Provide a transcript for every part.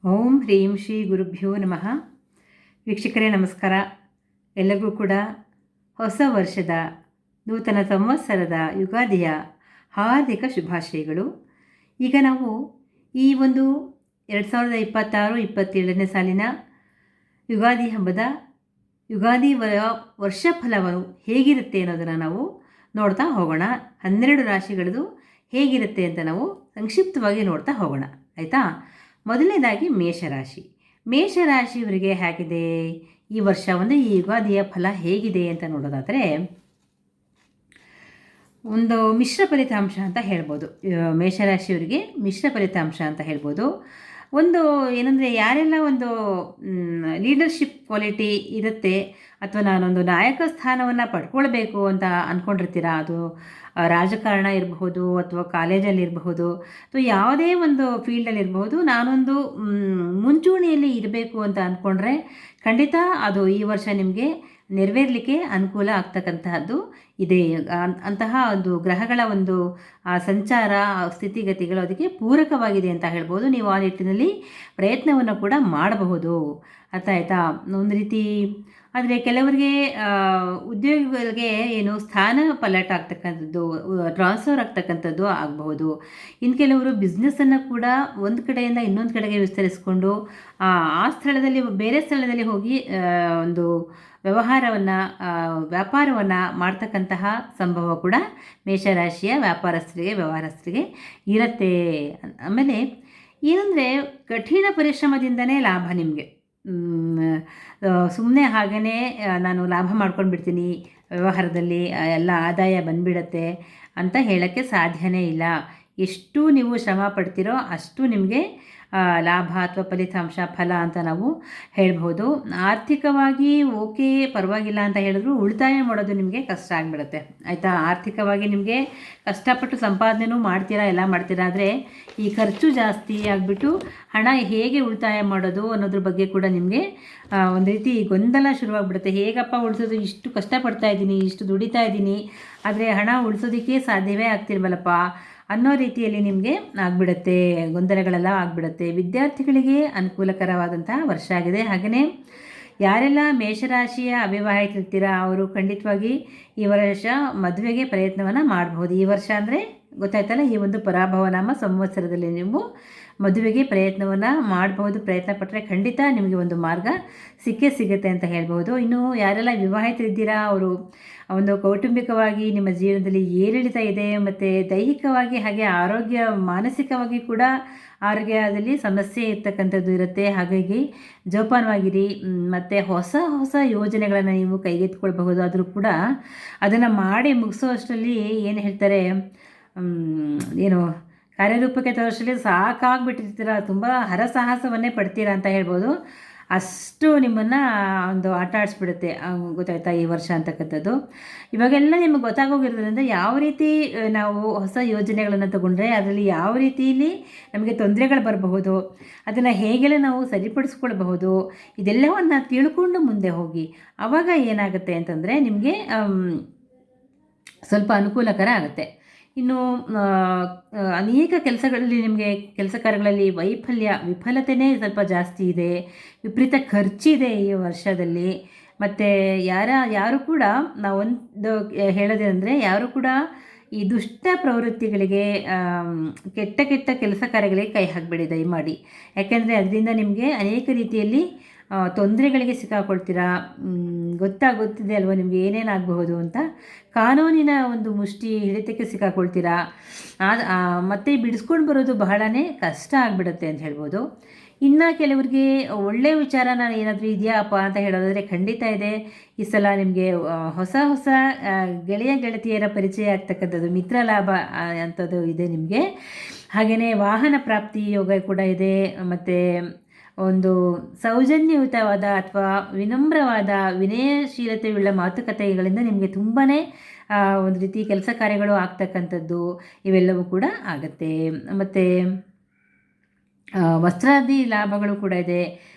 ಓಂ ಹ್ರೀಂ ಶ್ರೀ ಗುರುಭ್ಯೋ ನಮಃ. ವೀಕ್ಷಕರೇ ನಮಸ್ಕಾರ. ಎಲ್ಲರಿಗೂ ಕೂಡ ಹೊಸ ವರ್ಷದ ನೂತನ ಸಂವತ್ಸರದ ಯುಗಾದಿಯ ಹಾರ್ದಿಕ ಶುಭಾಶಯಗಳು. ಈಗ ನಾವು ಈ ಒಂದು 2026-27ನೇ ಸಾಲಿನ ಯುಗಾದಿ ಹಬ್ಬದ ಯುಗಾದಿ ವರ್ಷ ಫಲವನ್ನು ಹೇಗಿರುತ್ತೆ ಅನ್ನೋದನ್ನು ನಾವು ನೋಡ್ತಾ ಹೋಗೋಣ. 12 ರಾಶಿಗಳದು ಹೇಗಿರುತ್ತೆ ಅಂತ ನಾವು ಸಂಕ್ಷಿಪ್ತವಾಗಿ ನೋಡ್ತಾ ಹೋಗೋಣ, ಆಯಿತಾ. ಮೊದಲನೇದಾಗಿ ಮೇಷರಾಶಿ. ಮೇಷರಾಶಿಯವರಿಗೆ ಹೇಗಿದೆ ಈ ವರ್ಷ, ಈ ಯುಗಾದಿಯ ಫಲ ಹೇಗಿದೆ ಅಂತ ನೋಡೋದಾದರೆ ಒಂದು ಮಿಶ್ರ ಫಲಿತಾಂಶ ಅಂತ ಹೇಳ್ಬೋದು. ಮೇಷರಾಶಿಯವರಿಗೆ ಮಿಶ್ರ ಫಲಿತಾಂಶ ಅಂತ ಹೇಳ್ಬೋದು. ಏನಂದರೆ, ಯಾರೆಲ್ಲ ಲೀಡರ್ಶಿಪ್ ಕ್ವಾಲಿಟಿ ಇರುತ್ತೆ ಅಥವಾ ನಾನೊಂದು ನಾಯಕ ಸ್ಥಾನವನ್ನು ಪಡ್ಕೊಳ್ಬೇಕು ಅಂತ ಅಂದ್ಕೊಂಡಿರ್ತೀರ, ಅದು ರಾಜಕಾರಣ ಇರಬಹುದು ಅಥವಾ ಕಾಲೇಜಲ್ಲಿರಬಹುದು ಅಥವಾ ಯಾವುದೇ ಒಂದು ಫೀಲ್ಡಲ್ಲಿರಬಹುದು, ನಾನೊಂದು ಮುಂಚೂಣಿಯಲ್ಲಿ ಇರಬೇಕು ಅಂತ ಅಂದ್ಕೊಂಡ್ರೆ ಖಂಡಿತ ಅದು ಈ ವರ್ಷ ನಿಮಗೆ ನೆರವೇರಲಿಕ್ಕೆ ಅನುಕೂಲ ಆಗ್ತಕ್ಕಂತಹದ್ದು ಇದೆ. ಅಂತಹ ಒಂದು ಗ್ರಹಗಳ ಸಂಚಾರ ಸ್ಥಿತಿಗತಿಗಳು ಅದಕ್ಕೆ ಪೂರಕವಾಗಿದೆ ಅಂತ ಹೇಳ್ಬೋದು. ನೀವು ಆ ನಿಟ್ಟಿನಲ್ಲಿ ಪ್ರಯತ್ನವನ್ನು ಕೂಡ ಮಾಡಬಹುದು, ಅರ್ಥ ಆಯಿತಾ. ಒಂದು ರೀತಿ ಆದರೆ ಕೆಲವರಿಗೆ ಉದ್ಯೋಗಿಗಳಿಗೆ ಸ್ಥಾನ ಪಲ್ಲಟ ಆಗ್ತಕ್ಕಂಥದ್ದು, ಟ್ರಾನ್ಸ್ಫರ್ ಆಗ್ತಕ್ಕಂಥದ್ದು ಆಗಬಹುದು. ಇನ್ನು ಕೆಲವರು ಬಿಸ್ನೆಸ್ಸನ್ನು ಕೂಡ ಒಂದು ಕಡೆಯಿಂದ ಇನ್ನೊಂದು ಕಡೆಗೆ ವಿಸ್ತರಿಸಿಕೊಂಡು ಆ ಸ್ಥಳದಲ್ಲಿ ಬೇರೆ ಸ್ಥಳದಲ್ಲಿ ಹೋಗಿ ಒಂದು ವ್ಯಾಪಾರವನ್ನು ಮಾಡ್ತಕ್ಕಂತಹ ಸಂಭವ ಕೂಡ ಮೇಷರಾಶಿಯ ವ್ಯವಹಾರಸ್ಥರಿಗೆ ಇರುತ್ತೆ. ಆಮೇಲೆ ಏನಂದರೆ, ಕಠಿಣ ಪರಿಶ್ರಮದಿಂದನೇ ಲಾಭ ನಿಮಗೆ. ಸುಮ್ಮನೆ ಹಾಗೇ ನಾನು ಲಾಭ ಮಾಡ್ಕೊಂಡು ಬಿಡ್ತೀನಿ, ವ್ಯವಹಾರದಲ್ಲಿ ಎಲ್ಲ ಆದಾಯ ಬಂದುಬಿಡತ್ತೆ ಅಂತ ಹೇಳೋಕ್ಕೆ ಸಾಧ್ಯನೇ ಇಲ್ಲ. ಎಷ್ಟು ನೀವು ಶ್ರಮ ಪಡ್ತೀರೋ ಅಷ್ಟು ನಿಮಗೆ ಲಾಭ ಅಥವಾ ಫಲ ಅಂತ ನಾವು ಹೇಳ್ಬೋದು. ಆರ್ಥಿಕವಾಗಿ ಓಕೆ ಪರವಾಗಿಲ್ಲ ಅಂತ ಹೇಳಿದ್ರು ಉಳಿತಾಯ ಮಾಡೋದು ನಿಮಗೆ ಕಷ್ಟ ಆಗಿಬಿಡುತ್ತೆ, ಆಯಿತಾ. ಆರ್ಥಿಕವಾಗಿ ನಿಮಗೆ ಕಷ್ಟಪಟ್ಟು ಸಂಪಾದನೆಯೂ ಎಲ್ಲ ಮಾಡ್ತೀರಾ, ಆದರೆ ಈ ಖರ್ಚು ಜಾಸ್ತಿ ಆಗಿಬಿಟ್ಟು ಹಣ ಹೇಗೆ ಉಳಿತಾಯ ಮಾಡೋದು ಅನ್ನೋದ್ರ ಬಗ್ಗೆ ಕೂಡ ನಿಮಗೆ ಒಂದು ರೀತಿ ಗೊಂದಲ ಶುರುವಾಗ್ಬಿಡುತ್ತೆ. ಹೇಗಪ್ಪ ಉಳಿಸೋದು, ಇಷ್ಟು ಕಷ್ಟಪಡ್ತಾ ಇದ್ದೀನಿ, ಇಷ್ಟು ದುಡಿತಾ ಇದ್ದೀನಿ, ಆದರೆ ಹಣ ಉಳಿಸೋದಕ್ಕೆ ಸಾಧ್ಯವೇ ಆಗ್ತಿರ್ವಲ್ಲಪ್ಪ ಅನ್ನೋ ರೀತಿಯಲ್ಲಿ ನಿಮಗೆ ಆಗಿಬಿಡುತ್ತೆ, ಗೊಂದಲಗಳೆಲ್ಲ ಆಗಿಬಿಡುತ್ತೆ. ವಿದ್ಯಾರ್ಥಿಗಳಿಗೆ ಅನುಕೂಲಕರವಾದಂತಹ ವರ್ಷ ಆಗಿದೆ. ಹಾಗೆಯೇ ಯಾರೆಲ್ಲ ಮೇಷರಾಶಿಯ ಅವಿವಾಹಿತರಿರ್ತೀರ ಅವರು ಖಂಡಿತವಾಗಿ ಈ ವರ್ಷ ಮದುವೆಗೆ ಪ್ರಯತ್ನವನ್ನು ಮಾಡಬಹುದು. ಈ ವರ್ಷ ಅಂದರೆ ಗೊತ್ತಾಯ್ತಲ್ಲ, ಈ ಒಂದು ಪರಾಭವನಾಮ ಸಂವತ್ಸರದಲ್ಲಿ ನೀವು ಮದುವೆಗೆ ಪ್ರಯತ್ನವನ್ನು ಮಾಡಬಹುದು. ಪ್ರಯತ್ನ ಪಟ್ಟರೆ ಖಂಡಿತ ನಿಮಗೆ ಒಂದು ಮಾರ್ಗ ಸಿಗುತ್ತೆ ಅಂತ ಹೇಳ್ಬೋದು. ಇನ್ನು ಯಾರೆಲ್ಲ ವಿವಾಹಿತರಿದ್ದೀರಾ ಅವರು ಕೌಟುಂಬಿಕವಾಗಿ ನಿಮ್ಮ ಜೀವನದಲ್ಲಿ ಏರಿಳಿತ ಇದೆ, ಮತ್ತು ದೈಹಿಕವಾಗಿ ಹಾಗೆ ಮಾನಸಿಕವಾಗಿ ಕೂಡ ಆರೋಗ್ಯದಲ್ಲಿ ಸಮಸ್ಯೆ ಇರ್ತಕ್ಕಂಥದ್ದು ಇರುತ್ತೆ. ಹಾಗಾಗಿ ಜೋಪಾನವಾಗಿರಿ. ಮತ್ತು ಹೊಸ ಯೋಜನೆಗಳನ್ನು ನೀವು ಕೈಗೆತ್ತಿಕೊಳ್ಬಹುದು. ಆದರೂ ಕೂಡ ಅದನ್ನು ಮಾಡಿ ಮುಗಿಸೋಷ್ಟರಲ್ಲಿ ಏನು ಹೇಳ್ತಾರೆ, ಕಾರ್ಯರೂಪಕ್ಕೆ ತರೋಷ್ಟರಲ್ಲಿ ಸಾಕಾಗ್ಬಿಟ್ಟಿರ್ತೀರ, ತುಂಬ ಹರಸಾಹಸವನ್ನೇ ಪಡ್ತೀರಾ ಅಂತ ಹೇಳ್ಬೋದು. ಅಷ್ಟು ನಿಮ್ಮನ್ನು ಆಟ ಆಡಿಸ್ಬಿಡುತ್ತೆ, ಗೊತ್ತಾಯ್ತಾ, ಈ ವರ್ಷ ಅಂತಕ್ಕಂಥದ್ದು. ಇವಾಗೆಲ್ಲ ನಿಮಗೆ ಗೊತ್ತಾಗೋಗಿರೋದ್ರಿಂದ ಯಾವ ರೀತಿ ನಾವು ಹೊಸ ಯೋಜನೆಗಳನ್ನು ತಗೊಂಡ್ರೆ ಅದರಲ್ಲಿ ಯಾವ ರೀತಿಯಲ್ಲಿ ನಮಗೆ ತೊಂದರೆಗಳು ಬರಬಹುದು, ಅದನ್ನು ಹೇಗೆಲ್ಲ ನಾವು ಸರಿಪಡಿಸ್ಕೊಳ್ಬಹುದು, ಇದೆಲ್ಲವನ್ನು ತಿಳ್ಕೊಂಡು ಮುಂದೆ ಹೋಗಿ. ಆವಾಗ ಏನಾಗುತ್ತೆ ಅಂತಂದರೆ ನಿಮಗೆ ಸ್ವಲ್ಪ ಅನುಕೂಲಕರ ಆಗುತ್ತೆ. ಇನ್ನು ಅನೇಕ ಕೆಲಸಗಳಲ್ಲಿ ನಿಮಗೆ ಕೆಲಸ ಕಾರ್ಯಗಳಲ್ಲಿ ವಿಫಲತೆಯೇ ಸ್ವಲ್ಪ ಜಾಸ್ತಿ ಇದೆ, ವಿಪರೀತ ಖರ್ಚಿದೆ ಈ ವರ್ಷದಲ್ಲಿ. ಮತ್ತು ಯಾರು ಕೂಡ ನಾವೊಂದು ಹೇಳೋದೇನೆಂದರೆ, ಯಾರು ಕೂಡ ಈ ದುಷ್ಟ ಪ್ರವೃತ್ತಿಗಳಿಗೆ ಕೆಟ್ಟ ಕೆಲಸ ಕಾರ್ಯಗಳಿಗೆ ಕೈ ಹಾಕಬೇಡಿ ದಯಮಾಡಿ. ಯಾಕೆಂದರೆ ಅದರಿಂದ ನಿಮಗೆ ಅನೇಕ ರೀತಿಯಲ್ಲಿ ತೊಂದರೆಗಳಿಗೆ ಸಿಕ್ಕಾಕೊಳ್ತೀರಾ. ಗೊತ್ತಿದೆ ಅಲ್ವ ನಿಮಗೆ ಏನೇನಾಗಬಹುದು ಅಂತ. ಕಾನೂನಿನ ಮುಷ್ಟಿ ಹಿಡಿತಕ್ಕೆ ಸಿಕ್ಕಾಕೊಳ್ತೀರಾ. ಮತ್ತು ಬಿಡಿಸ್ಕೊಂಡು ಬರೋದು ಬಹಳನೇ ಕಷ್ಟ ಆಗಿಬಿಡುತ್ತೆ ಅಂತ ಹೇಳ್ಬೋದು. ಇನ್ನು ಕೆಲವರಿಗೆ ಒಳ್ಳೆಯ ವಿಚಾರ ಏನಾದರೂ ಇದೆಯಾಪ್ಪ ಅಂತ ಹೇಳೋದಾದರೆ ಖಂಡಿತ ಇದೆ. ಈ ಸಲ ನಿಮಗೆ ಹೊಸ ಗೆಳತಿಯರ ಪರಿಚಯ ಆಗ್ತಕ್ಕಂಥದ್ದು, ಮಿತ್ರ ಲಾಭ ಅಂಥದ್ದು ಇದೆ ನಿಮಗೆ. ಹಾಗೆಯೇ ವಾಹನ ಪ್ರಾಪ್ತಿ ಯೋಗ ಕೂಡ ಇದೆ. ಮತ್ತು ಸೌಜನ್ಯಯುತವಾದ ಅಥವಾ ವಿನಮ್ರವಾದ ವಿನಯಶೀಲತೆಯುಳ್ಳ ಮಾತುಕತೆಗಳಿಂದ ನಿಮಗೆ ತುಂಬಾ ಒಂದು ರೀತಿ ಕೆಲಸ ಕಾರ್ಯಗಳು ಆಗ್ತಕ್ಕಂಥದ್ದು ಇವೆಲ್ಲವೂ ಕೂಡ ಆಗುತ್ತೆ. ಮತ್ತು ವಸ್ತ್ರಾದಿ ಲಾಭಗಳು ಕೂಡ ಇದೆ,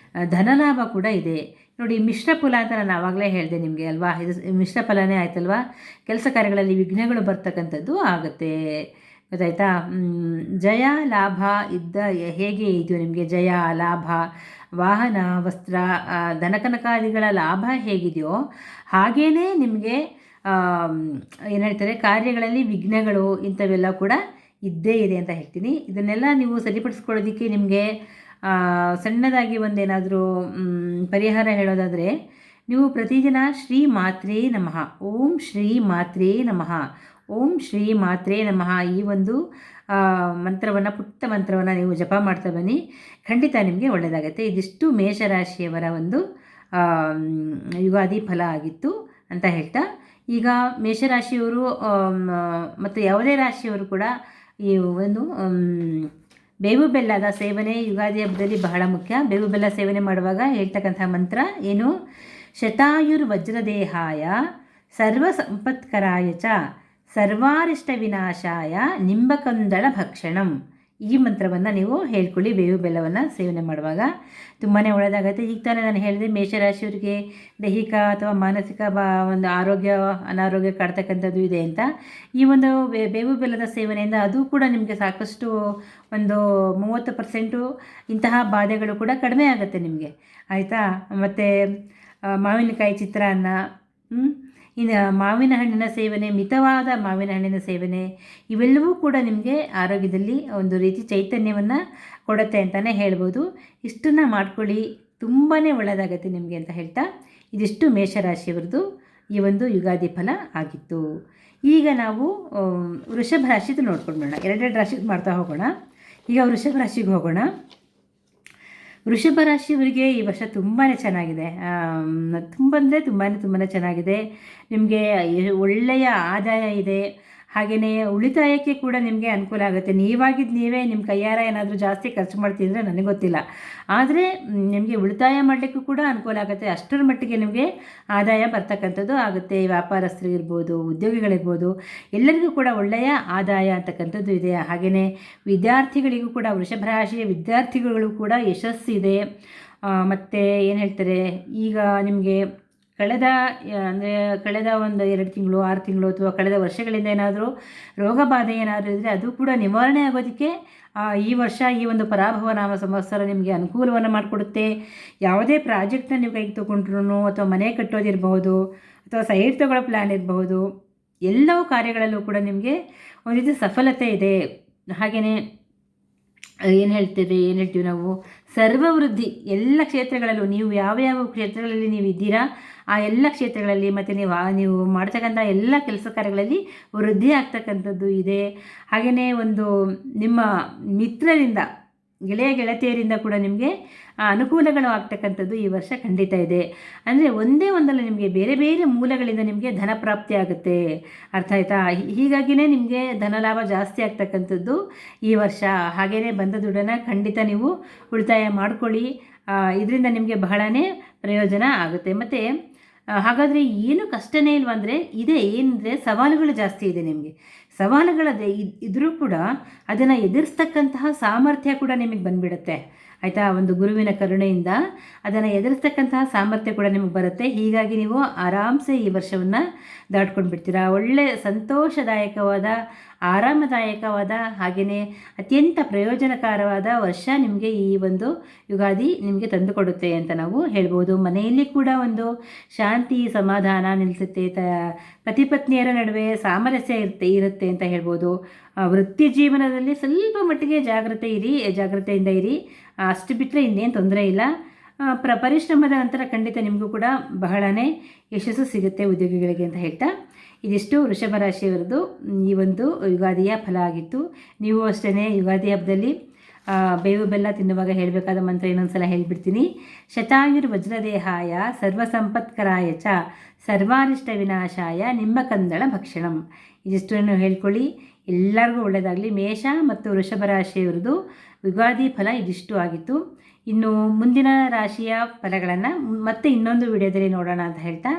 ಧನಲಾಭ ಕೂಡ ಇದೆ. ನೋಡಿ, ಮಿಶ್ರ ಫಲ ಅಂತ ನಾನು ಆವಾಗಲೇ ಹೇಳಿದೆ ನಿಮಗೆ ಅಲ್ವಾ, ಇದು ಮಿಶ್ರ ಫಲನೇ ಆಯ್ತಲ್ವಾ. ಕೆಲಸ ಕಾರ್ಯಗಳಲ್ಲಿ ವಿಘ್ನಗಳು ಬರ್ತಕ್ಕಂಥದ್ದು ಆಗುತ್ತೆ. ಗೊತ್ತಾಯ್ತಾ. ಜಯ ಲಾಭ ಇದ್ದ ಹೇಗೆ ಇದೆಯೋ ನಿಮಗೆ ಜಯ ಲಾಭ, ವಾಹನ, ವಸ್ತ್ರ, ಧನಕನಕಾದಿಗಳ ಲಾಭ ಹೇಗಿದೆಯೋ ಹಾಗೇ ನಿಮಗೆ ಏನು ಹೇಳ್ತಾರೆ, ಕಾರ್ಯಗಳಲ್ಲಿ ವಿಘ್ನಗಳು ಇಂಥವೆಲ್ಲ ಕೂಡ ಇದ್ದೇ ಇದೆ ಅಂತ ಹೇಳ್ತೀನಿ. ಇದನ್ನೆಲ್ಲ ನೀವು ಸರಿಪಡಿಸ್ಕೊಳ್ಳೋದಕ್ಕೆ ನಿಮಗೆ ಸಣ್ಣದಾಗಿ ಒಂದೇನಾದರೂ ಪರಿಹಾರ ಹೇಳೋದಾದರೆ, ನೀವು ಪ್ರತಿದಿನ ಶ್ರೀ ಮಾತ್ರೇ ನಮಃ, ಓಂ ಶ್ರೀ ಮಾತ್ರೇ ನಮಃ, ಓಂ ಶ್ರೀ ಮಾತ್ರೇ ನಮಃ ಈ ಒಂದು ಮಂತ್ರವನ್ನು, ಪುಟ್ಟ ಮಂತ್ರವನ್ನು ನೀವು ಜಪ ಮಾಡ್ತಾ ಬನ್ನಿ. ಖಂಡಿತ ನಿಮಗೆ ಒಳ್ಳೆಯದಾಗುತ್ತೆ. ಇದಿಷ್ಟು ಮೇಷರಾಶಿಯವರ ಒಂದು ಯುಗಾದಿ ಫಲ ಆಗಿತ್ತು ಅಂತ ಹೇಳ್ತಾ, ಈಗ ಮೇಷರಾಶಿಯವರು ಮತ್ತು ಯಾವುದೇ ರಾಶಿಯವರು ಕೂಡ ಈ ಒಂದು ಬೇವು ಬೆಲ್ಲದ ಸೇವನೆ ಯುಗಾದಿ ಹಬ್ಬದಲ್ಲಿ ಬಹಳ ಮುಖ್ಯ. ಬೇವು ಬೆಲ್ಲ ಸೇವನೆ ಮಾಡುವಾಗ ಹೇಳ್ತಕ್ಕಂಥ ಮಂತ್ರ ಏನು? ಶತಾಯುರ್ವಜ್ರದೇಹಾಯ ಸರ್ವ ಸಂಪತ್ಕರಾಯ ಚ ಸರ್ವಾರಿಷ್ಟ ವಿನಾಶಾಯ ನಿಂಬಕಂದಳ ಭಕ್ಷಣಂ. ಈ ಮಂತ್ರವನ್ನು ನೀವು ಹೇಳ್ಕೊಳ್ಳಿ ಬೇವು ಬೆಲ್ಲವನ್ನು ಸೇವನೆ ಮಾಡುವಾಗ. ತುಂಬಾ ಒಳ್ಳೆಯದಾಗುತ್ತೆ. ಈಗ ತಾನೇ ನಾನು ಹೇಳಿದೆ, ಮೇಷರಾಶಿಯವರಿಗೆ ದೈಹಿಕ ಅಥವಾ ಮಾನಸಿಕ ಒಂದು ಅನಾರೋಗ್ಯ ಕಾಡ್ತಕ್ಕಂಥದ್ದು ಇದೆ ಅಂತ. ಈ ಒಂದು ಬೇವು ಬೆಲ್ಲದ ಸೇವನೆಯಿಂದ ಅದು ಕೂಡ ನಿಮಗೆ ಸಾಕಷ್ಟು ಒಂದು 30% ಇಂತಹ ಬಾಧೆಗಳು ಕೂಡ ಕಡಿಮೆ ಆಗುತ್ತೆ ನಿಮಗೆ, ಆಯಿತಾ. ಮತ್ತು ಮಾವಿನಕಾಯಿ ಚಿತ್ರಾನ್ನ, ಇನ್ನು ಮಾವಿನ ಹಣ್ಣಿನ ಸೇವನೆ, ಮಿತವಾದ ಮಾವಿನ ಹಣ್ಣಿನ ಸೇವನೆ, ಇವೆಲ್ಲವೂ ಕೂಡ ನಿಮಗೆ ಆರೋಗ್ಯದಲ್ಲಿ ಒಂದು ರೀತಿ ಚೈತನ್ಯವನ್ನು ಕೊಡುತ್ತೆ ಅಂತಲೇ ಹೇಳ್ಬೋದು. ಇಷ್ಟನ್ನು ಮಾಡ್ಕೊಳ್ಳಿ, ತುಂಬಾ ಒಳ್ಳೆಯದಾಗತ್ತೆ ನಿಮಗೆ ಅಂತ ಹೇಳ್ತಾ, ಇದಿಷ್ಟು ಮೇಷರಾಶಿಯವರದು ಈ ಒಂದು ಯುಗಾದಿ ಫಲ ಆಗಿತ್ತು. ಈಗ ನಾವು ವೃಷಭ ರಾಶಿದು ನೋಡ್ಕೊಂಡು ಬರೋಣ. ಎರಡೆರಡು ರಾಶಿದು ಮಾಡ್ತಾ ಹೋಗೋಣ. ಈಗ ವೃಷಭ ರಾಶಿಗೆ ಹೋಗೋಣ. ವೃಷಭ ರಾಶಿಯವರಿಗೆ ಈ ವರ್ಷ ತುಂಬಾ ಚೆನ್ನಾಗಿದೆ. ತುಂಬಾ ಚೆನ್ನಾಗಿದೆ. ನಿಮಗೆ ಒಳ್ಳೆಯ ಆದಾಯ ಇದೆ. ಹಾಗೆಯೇ ಉಳಿತಾಯಕ್ಕೆ ಕೂಡ ನಿಮಗೆ ಅನುಕೂಲ ಆಗುತ್ತೆ. ನೀವೇ ನಿಮ್ಮ ಕೈಯಾರ ಏನಾದರೂ ಜಾಸ್ತಿ ಖರ್ಚು ಮಾಡ್ತಿದ್ರೆ ನನಗೆ ಗೊತ್ತಿಲ್ಲ, ಆದರೆ ನಿಮಗೆ ಉಳಿತಾಯ ಮಾಡಲಿಕ್ಕೂ ಕೂಡ ಅನುಕೂಲ ಆಗುತ್ತೆ. ಅಷ್ಟರ ಮಟ್ಟಿಗೆ ನಿಮಗೆ ಆದಾಯ ಬರ್ತಕ್ಕಂಥದ್ದು ಆಗುತ್ತೆ. ವ್ಯಾಪಾರಸ್ಥರಿಗಿರ್ಬೋದು, ಉದ್ಯೋಗಿಗಳಿರ್ಬೋದು, ಎಲ್ಲರಿಗೂ ಕೂಡ ಒಳ್ಳೆಯ ಆದಾಯ ಅಂತಕ್ಕಂಥದ್ದು ಇದೆ. ಹಾಗೆಯೇ ವಿದ್ಯಾರ್ಥಿಗಳಿಗೂ ಕೂಡ, ವೃಷಭ ರಾಶಿಯ ವಿದ್ಯಾರ್ಥಿಗಳು ಕೂಡ ಯಶಸ್ಸಿದೆ. ಮತ್ತು ಏನು ಹೇಳ್ತಾರೆ, ಈಗ ನಿಮಗೆ ಕಳೆದ ಒಂದು 2 ತಿಂಗಳು, 6 ತಿಂಗಳು ಅಥವಾ ಕಳೆದ ವರ್ಷಗಳಿಂದ ಏನಾದರೂ ರೋಗ ಬಾಧೆ ಏನಾದರೂ ಇದ್ದರೆ ಅದು ಕೂಡ ನಿವಾರಣೆ ಆಗೋದಕ್ಕೆ ಈ ವರ್ಷ ಈ ಒಂದು ಪರಾಭವ ನಾಮ ಸಂವತ್ಸರ ನಿಮಗೆ ಅನುಕೂಲವನ್ನು ಮಾಡಿಕೊಡುತ್ತೆ. ಯಾವುದೇ ಪ್ರಾಜೆಕ್ಟ್ನ ನೀವು ಕೈಗೆ ತೊಗೊಂಡ್ರು, ಅಥವಾ ಮನೆ ಕಟ್ಟೋದಿರಬಹುದು, ಅಥವಾ ಸೈಟ್ ತಗೊಳ್ಳೋ ಪ್ಲ್ಯಾನ್ ಇರಬಹುದು, ಎಲ್ಲವೂ ಕಾರ್ಯಗಳಲ್ಲೂ ಕೂಡ ನಿಮಗೆ ಒಂದು ರೀತಿ ಸಫಲತೆ ಇದೆ. ಹಾಗೆಯೇ ಏನು ಹೇಳ್ತೀವಿ ನಾವು, ಸರ್ವವೃದ್ಧಿ ಎಲ್ಲ ಕ್ಷೇತ್ರಗಳಲ್ಲೂ, ನೀವು ಯಾವ ಕ್ಷೇತ್ರಗಳಲ್ಲಿ ನೀವು ಇದ್ದೀರಾ ಆ ಎಲ್ಲ ಕ್ಷೇತ್ರಗಳಲ್ಲಿ, ಮತ್ತು ನೀವು ಮಾಡ್ತಕ್ಕಂಥ ಎಲ್ಲ ಕೆಲಸ ಕಾರ್ಯಗಳಲ್ಲಿ ವೃದ್ಧಿ ಆಗ್ತಕ್ಕಂಥದ್ದು ಇದೆ. ಹಾಗೆಯೇ ಒಂದು ನಿಮ್ಮ ಮಿತ್ರರಿಂದ, ಗೆಳತಿಯರಿಂದ ಕೂಡ ನಿಮಗೆ ಅನುಕೂಲಗಳು ಆಗ್ತಕ್ಕಂಥದ್ದು ಈ ವರ್ಷ ಖಂಡಿತ ಇದೆ. ಅಂದರೆ ಒಂದೇ ಒಂದಲ್ಲ, ನಿಮಗೆ ಬೇರೆ ಬೇರೆ ಮೂಲಗಳಿಂದ ನಿಮಗೆ ಧನ ಪ್ರಾಪ್ತಿ ಆಗುತ್ತೆ, ಅರ್ಥ ಆಯ್ತಾ. ಹೀಗಾಗಿಯೇ ನಿಮಗೆ ಧನಲಾಭ ಜಾಸ್ತಿ ಆಗ್ತಕ್ಕಂಥದ್ದು ಈ ವರ್ಷ. ಹಾಗೆಯೇ ಬಂದ ದುಡ್ಡನ್ನು ಖಂಡಿತ ನೀವು ಉಳಿತಾಯ ಮಾಡ್ಕೊಳ್ಳಿ, ಇದರಿಂದ ನಿಮಗೆ ಬಹಳನೇ ಪ್ರಯೋಜನ ಆಗುತ್ತೆ. ಮತ್ತು ಹಾಗಾದರೆ ಏನು ಕಷ್ಟನೇ ಇಲ್ವಂದರೆ ಇದೆ, ಏನಂದರೆ ಸವಾಲುಗಳು ಜಾಸ್ತಿ ಇದೆ ನಿಮಗೆ. ಸವಾಲುಗಳದೇ ಇದ್ದರೂ ಕೂಡ ಅದನ್ನು ಎದುರಿಸ್ತಕ್ಕಂತಹ ಸಾಮರ್ಥ್ಯ ಕೂಡ ನಿಮಗೆ ಬಂದುಬಿಡುತ್ತೆ, ಆಯಿತಾ. ಒಂದು ಗುರುವಿನ ಕರುಣೆಯಿಂದ ಅದನ್ನು ಎದುರಿಸ್ತಕ್ಕಂತಹ ಸಾಮರ್ಥ್ಯ ಕೂಡ ನಿಮಗೆ ಬರುತ್ತೆ. ಹೀಗಾಗಿ ನೀವು ಆರಾಮ್ಸೆ ಈ ವರ್ಷವನ್ನು ದಾಟ್ಕೊಂಡು ಬಿಡ್ತೀರಾ. ಒಳ್ಳೆಯ ಸಂತೋಷದಾಯಕವಾದ, ಆರಾಮದಾಯಕವಾದ, ಹಾಗೆಯೇ ಅತ್ಯಂತ ಪ್ರಯೋಜನಕಾರವಾದ ವರ್ಷ ನಿಮಗೆ ಈ ಒಂದು ಯುಗಾದಿ ನಿಮಗೆ ತಂದುಕೊಡುತ್ತೆ ಅಂತ ನಾವು ಹೇಳ್ಬೋದು. ಮನೆಯಲ್ಲಿ ಕೂಡ ಒಂದು ಶಾಂತಿ ಸಮಾಧಾನ ನಿಲ್ಲಿಸುತ್ತೆ. ಪತಿ ಪತ್ನಿಯರ ನಡುವೆ ಸಾಮರಸ್ಯ ಇರುತ್ತೆ ಅಂತ ಹೇಳ್ಬೋದು. ವೃತ್ತಿ ಜೀವನದಲ್ಲಿ ಸ್ವಲ್ಪ ಮಟ್ಟಿಗೆ ಜಾಗ್ರತೆಯಿಂದ ಇರಿ, ಅಷ್ಟು ಬಿಟ್ಟರೆ ಇನ್ನೇನು ತೊಂದರೆ ಇಲ್ಲ. ಪರಿಶ್ರಮದ ನಂತರ ಖಂಡಿತ ನಿಮಗೂ ಕೂಡ ಬಹಳನೇ ಯಶಸ್ಸು ಸಿಗುತ್ತೆ ಉದ್ಯೋಗಿಗಳಿಗೆ ಅಂತ ಹೇಳ್ತಾ, ಇದಿಷ್ಟು ವೃಷಭ ರಾಶಿಯವರದು ಈ ಒಂದು ಯುಗಾದಿಯ ಫಲ ಆಗಿತ್ತು. ನೀವು ಅಷ್ಟೇ ಯುಗಾದಿ ಹಬ್ಬದಲ್ಲಿ ಬೇವು ಬೆಲ್ಲ ತಿನ್ನುವಾಗ ಹೇಳಬೇಕಾದ ಮಂತ್ರ ಇನ್ನೊಂದು ಸಲ ಹೇಳಿಬಿಡ್ತೀನಿ. ಶತಾಯುರ್ವಜ್ರದೇಹಾಯ ಸರ್ವಸಂಪತ್ಕರಾಯ ಚ ಸರ್ವಾರಿಷ್ಟ ವಿನಾಶಾಯ ನಿಂಬಕಂದಳ ಭಕ್ಷಣಂ. ಇದಿಷ್ಟನ್ನು ಹೇಳ್ಕೊಳ್ಳಿ. ಎಲ್ಲರಿಗೂ ಒಳ್ಳೆಯದಾಗಲಿ. ಮೇಷ ಮತ್ತು ವೃಷಭ ರಾಶಿಯವರದು ಯುಗಾದಿ ಫಲ ಇದಿಷ್ಟು ಆಗಿತ್ತು. ಇನ್ನು ಮುಂದಿನ ರಾಶಿಯ ಫಲಗಳನ್ನು ಮತ್ತೆ ಇನ್ನೊಂದು ವಿಡಿಯೋದಲ್ಲಿ ನೋಡೋಣ ಅಂತ ಹೇಳ್ತಾ,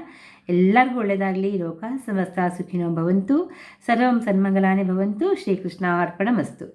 ಎಲ್ಲರಿಗೂ ಒಳ್ಳೆಯದಾಗಲಿ. ಲೋಕ ಸಮಸ್ತ ಸುಖಿನೋ ಭವಂತು, ಸರ್ವಂ ಸನ್ಮಂಗಲಾನಿ ಭವಂತು. ಶ್ರೀಕೃಷ್ಣ ಅರ್ಪಣಮಸ್ತು.